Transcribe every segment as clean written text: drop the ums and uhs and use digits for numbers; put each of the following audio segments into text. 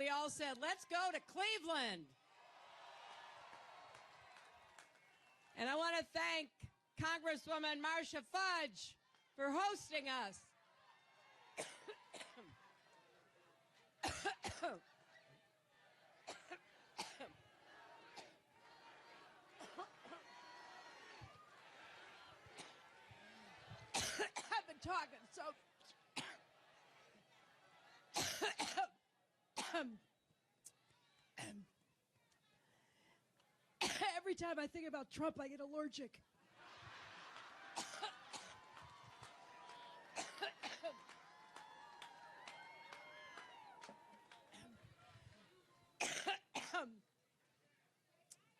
We all said, let's go to Cleveland. And I want to thank Congresswoman Marcia Fudge for hosting us. I've been talking so... Every time I think about Trump, I get allergic.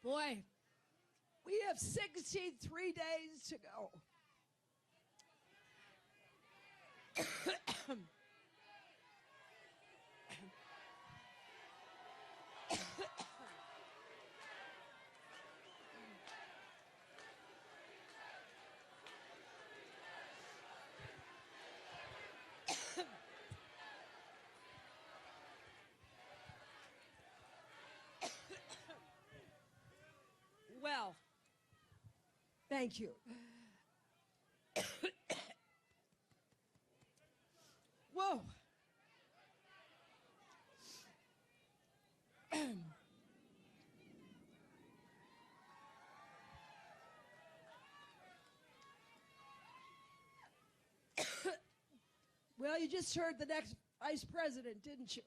Boy, we have 63 days to go. Well, thank you. Whoa. Well, you just heard the next vice president, didn't you?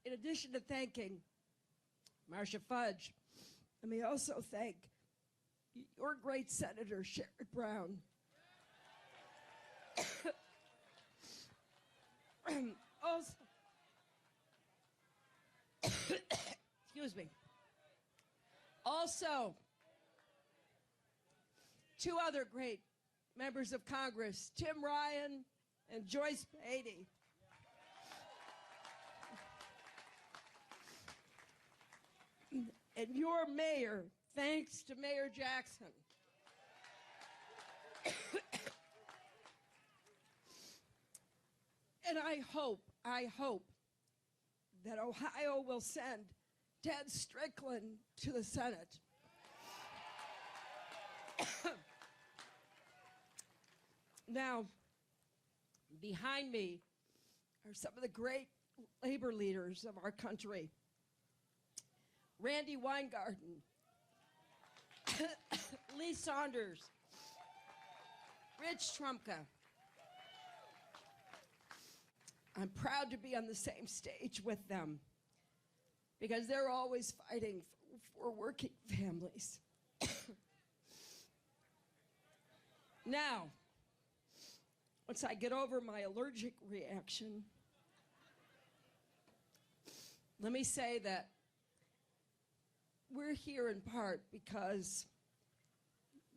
In addition to thanking Marcia Fudge, let me also thank your great Senator, Sherrod Brown. Also, excuse me. Also, two other great members of Congress, Tim Ryan and Joyce Beatty. And your mayor, thanks to Mayor Jackson. And I hope that Ohio will send Ted Strickland to the Senate. Now, behind me are some of the great labor leaders of our country. Randy Weingarten, Lee Saunders, Rich Trumka. I'm proud to be on the same stage with them because they're always fighting for working families. Now, once I get over my allergic reaction, let me say that we're here in part because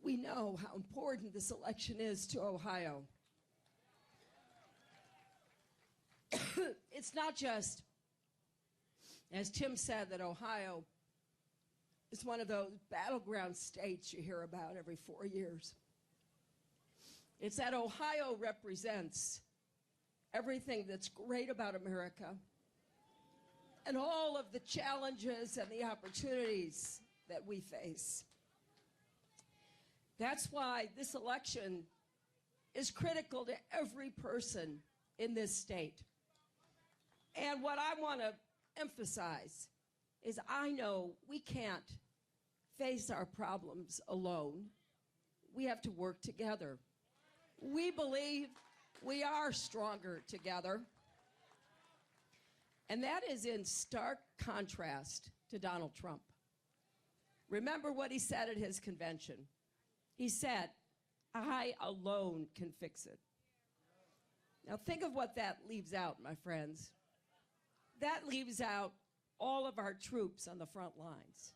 we know how important this election is to Ohio. It's not just, as Tim said, that Ohio is one of those battleground states you hear about every 4 years. It's that Ohio represents everything that's great about America and all of the challenges and the opportunities that we face. That's why this election is critical to every person in this state. And what I want to emphasize is I know we can't face our problems alone. We have to work together. We believe we are stronger together. And that is in stark contrast to Donald Trump. Remember what he said at his convention. He said, "I alone can fix it." Now think of what that leaves out, my friends. That leaves out all of our troops on the front lines.